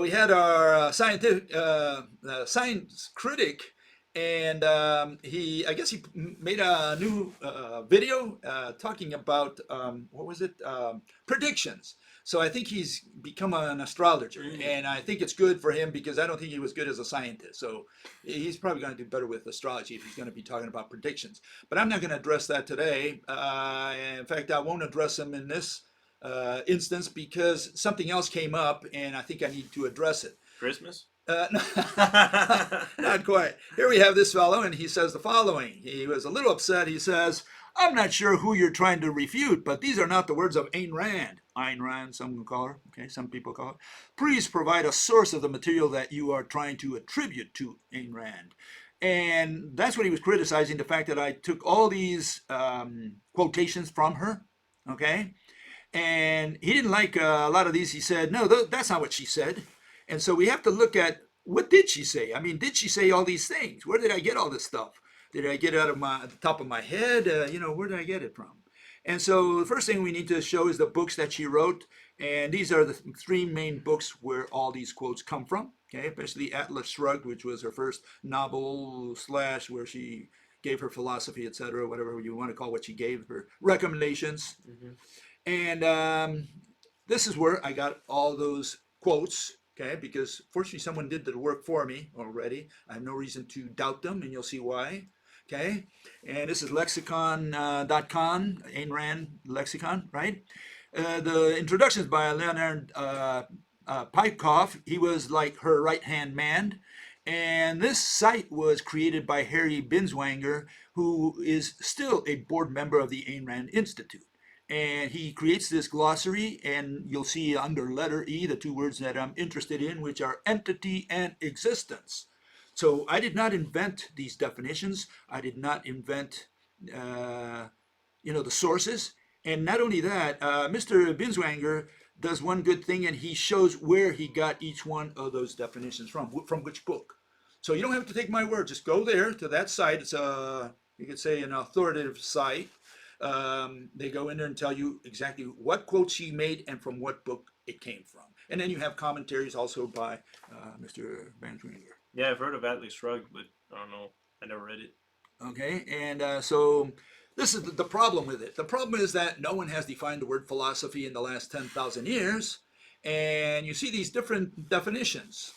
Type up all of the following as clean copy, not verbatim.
we had our science critic, and I guess he made a new video talking about what was it? Predictions. So I think he's become an astrologer, and I think it's good for him because I don't think he was good as a scientist. So he's probably going to do better with astrology if he's going to be talking about predictions. But I'm not going to address that today. In fact, I won't address him in this instance because something else came up, and I think I need to address it. Christmas? Not quite. Here we have this fellow, and he says the following. He was a little upset. He says, I'm not sure who you're trying to refute, but these are not the words of Ayn Rand. Ayn Rand, some call her. Okay, some people call her. Please provide a source of the material that you are trying to attribute to Ayn Rand. And that's what he was criticizing, the fact that I took all these quotations from her, okay? And he didn't like a lot of these. He said, no, that's not what she said. And so we have to look at, what did she say? I mean, did she say all these things? Where did I get all this stuff? Did I get it out of the top of my head? Where did I get it from? And so the first thing we need to show is the books that she wrote. And these are the three main books where all these quotes come from. Okay, especially Atlas Shrugged, which was her first novel / where she gave her philosophy, etc., whatever you want to call what she gave, her recommendations. Mm-hmm. And this is where I got all those quotes. Okay, because fortunately someone did the work for me already. I have no reason to doubt them, and you'll see why. Okay, and this is lexicon.com, Ayn Rand lexicon, right? The introduction is by Leonard Peikoff. He was like her right-hand man. And this site was created by Harry Binswanger, who is still a board member of the Ayn Rand Institute. And he creates this glossary, and you'll see under letter E the two words that I'm interested in, which are entity and existence. So I did not invent these definitions. I did not invent, the sources. And not only that, Mr. Binswanger does one good thing, and he shows where he got each one of those definitions from which book. So you don't have to take my word. Just go there to that site. It's you could say an authoritative site. They go in there and tell you exactly what quotes she made and from what book it came from. And then you have commentaries also by Mr. Binswanger. Yeah, I've heard of Atlas Shrugged, but I don't know. I never read it. Okay, and so this is the problem with it. The problem is that no one has defined the word philosophy in the last 10,000 years, and you see these different definitions.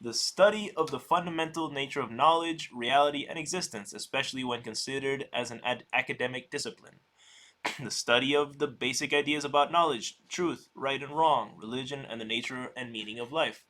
The study of the fundamental nature of knowledge, reality, and existence, especially when considered as an academic discipline. The study of the basic ideas about knowledge, truth, right and wrong, religion, and the nature and meaning of life.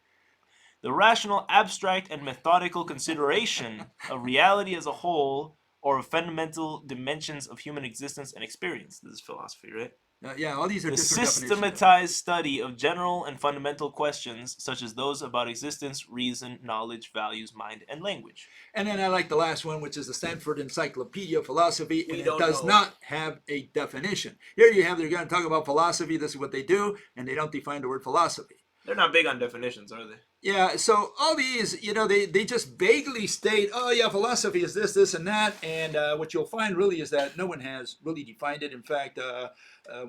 The rational, abstract, and methodical consideration of reality as a whole, or of fundamental dimensions of human existence and experience. This is philosophy, right? Yeah, all these are the different systematized study of general and fundamental questions, such as those about existence, reason, knowledge, values, mind, and language. And then I like the last one, which is the Stanford Encyclopedia of Philosophy, and it does not have a definition. Here you have, they're going to talk about philosophy, this is what they do, and they don't define the word philosophy. They're not big on definitions, are they? Yeah, so all these, they just vaguely state, oh yeah, philosophy is this, this, and that, and what you'll find really is that no one has really defined it. In fact,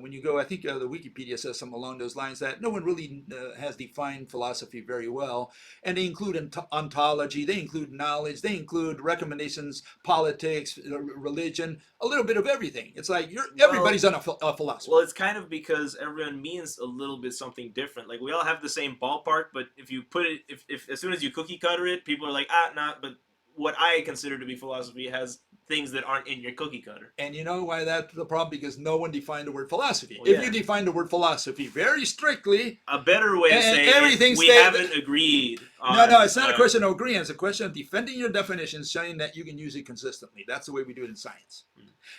when you go, I think the Wikipedia says something along those lines, that no one really has defined philosophy very well. And they include ontology, they include knowledge, they include recommendations, politics, religion, a little bit of everything. It's like everybody's on a philosophy. Well, it's kind of because everyone means a little bit something different. Like, we all have the same ballpark, but if you put it, if as soon as you cookie cutter it, people are like, nah, but what I consider to be philosophy has things that aren't in your cookie cutter. And you know why that's the problem? Because no one defined the word philosophy. Well, if you define the word philosophy very strictly, a better way of saying we haven't agreed on, No, it's not a question of agreeing. It's a question of defending your definition, showing that you can use it consistently. That's the way we do it in science.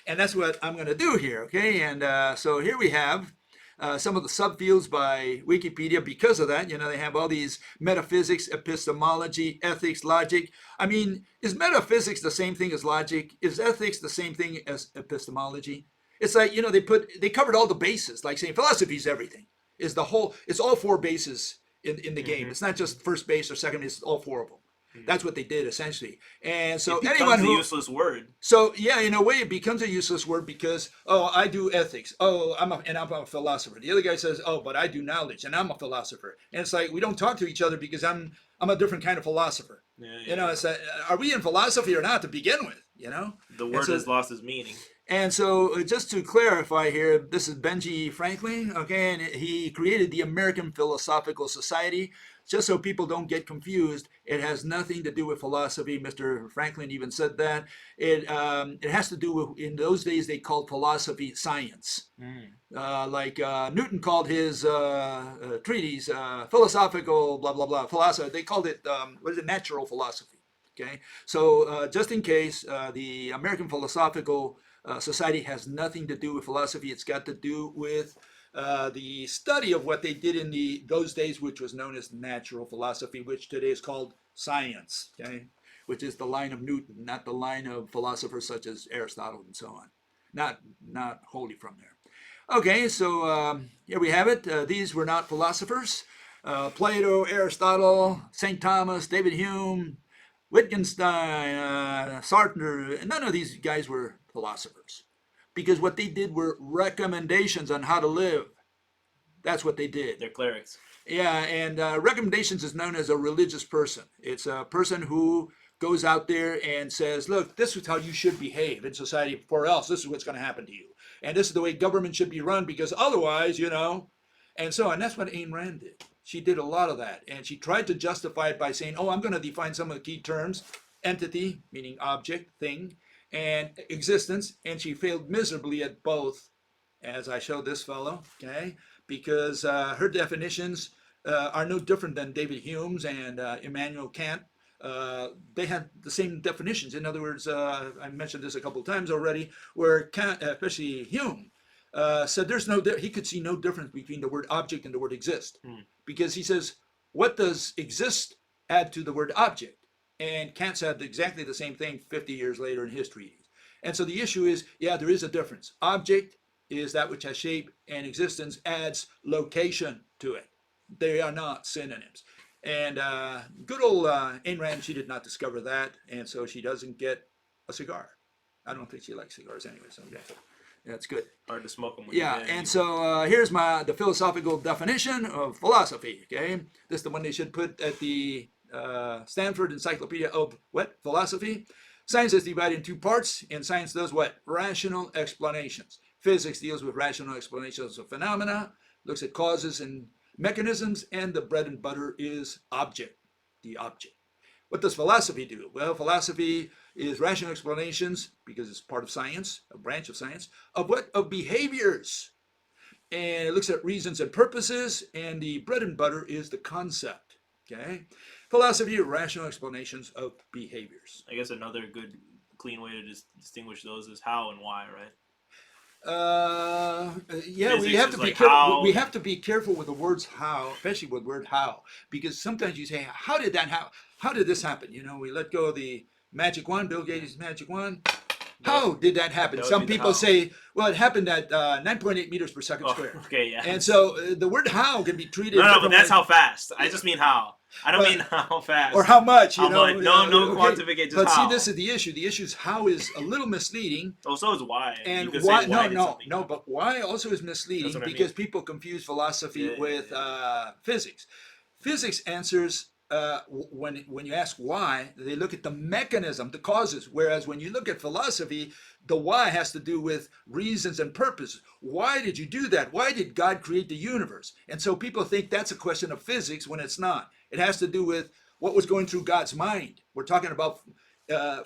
And that's what I'm going to do here, okay? And so here we have some of the subfields by Wikipedia. Because of that, they have all these metaphysics, epistemology, ethics, logic. I mean, is metaphysics the same thing as logic? Is ethics the same thing as epistemology? It's like, they covered all the bases, like saying philosophy is everything. It's all four bases in the game. It's not just first base or second base, it's all four of them. That's what they did essentially. And so It becomes anyone a who, useless word. so yeah, in a way, it becomes a useless word because I do ethics. I'm a philosopher. The other guy says, but I do knowledge, and I'm a philosopher. And it's like we don't talk to each other because I'm a different kind of philosopher. It's are we in philosophy or not to begin with? The And word so, has lost its meaning. and so just to clarify here, this is Benjamin Franklin, okay, and he created the American Philosophical Society. Just so people don't get confused, it has nothing to do with philosophy. Mr. Franklin even said that. It has to do with, in those days, they called philosophy science. Like Newton called his treatise philosophical, blah, blah, blah, philosophy. They called it, natural philosophy. Okay, so just in case, the American Philosophical Society has nothing to do with philosophy. It's got to do with the study of what they did in those days, which was known as natural philosophy, which today is called science, okay, which is the line of Newton, not the line of philosophers such as Aristotle and so on, not wholly from there. Okay, so here we have it. These were not philosophers. Plato, Aristotle, St. Thomas, David Hume, Wittgenstein, Sartre, none of these guys were philosophers because what they did were recommendations on how to live. That's what they did. They're clerics. Yeah, and recommendations is known as a religious person. It's a person who goes out there and says, look, this is how you should behave in society, or else this is what's going to happen to you. And this is the way government should be run because otherwise, and so on. That's what Ayn Rand did. She did a lot of that. And she tried to justify it by saying, I'm going to define some of the key terms: entity, meaning object, thing, and existence. And she failed miserably at both, as I showed this fellow, okay? Because her definitions are no different than David Hume's and Immanuel Kant. They had the same definitions. In other words, I mentioned this a couple of times already, where Kant, especially Hume, said he could see no difference between the word object and the word exist. Because he says, what does exist add to the word object? And Kant said exactly the same thing 50 years later in his treatise. And so the issue is, there is a difference. Object is that which has shape, and existence adds location to it. They are not synonyms. And good old Ayn Rand, she did not discover that, and so she doesn't get a cigar. I don't think she likes cigars anyway, so that's good. Hard to smoke them. And so here's the philosophical definition of philosophy. Okay, this is the one they should put at the Stanford Encyclopedia of philosophy. Science is divided in two parts, and science does what? Rational explanations. Physics deals with rational explanations of phenomena, looks at causes and mechanisms, and the bread and butter is the object. What does philosophy do? Well, philosophy is rational explanations, because it's part of science, a branch of science, of what? Of behaviors. And it looks at reasons and purposes, and the bread and butter is the concept. Okay? Philosophy, rational explanations of behaviors. I guess another good, clean way to distinguish those is how and why, right? We have to be careful. We have to be careful with the words how, especially with the word how, because sometimes you say, "How did that happen? How did this happen?" We let go of the magic wand, Bill Gates' magic wand. How did that happen? Some people say, "Well, it happened at 9.8 meters per second square." Okay, yeah. And so the word how can be treated. No, but that's how fast. I just mean how. I don't mean how fast. Or how much, No quantification, just but how. see, this is the issue. The issue is how is a little misleading. Oh, so is why. And you could why? say why No, but why also is misleading because people confuse philosophy with physics. Physics answers, when you ask why, they look at the mechanism, the causes, whereas when you look at philosophy, the why has to do with reasons and purposes. Why did you do that? Why did God create the universe? And so people think that's a question of physics when it's not. It has to do with what was going through God's mind. We're talking about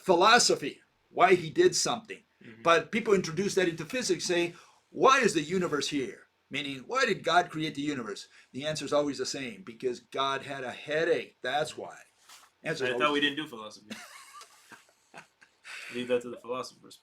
philosophy, why he did something. Mm-hmm. But people introduce that into physics, saying, why is the universe here? Meaning, why did God create the universe? The answer is always the same, because God had a headache. That's why. I thought we didn't do philosophy. Leave that to the philosophers.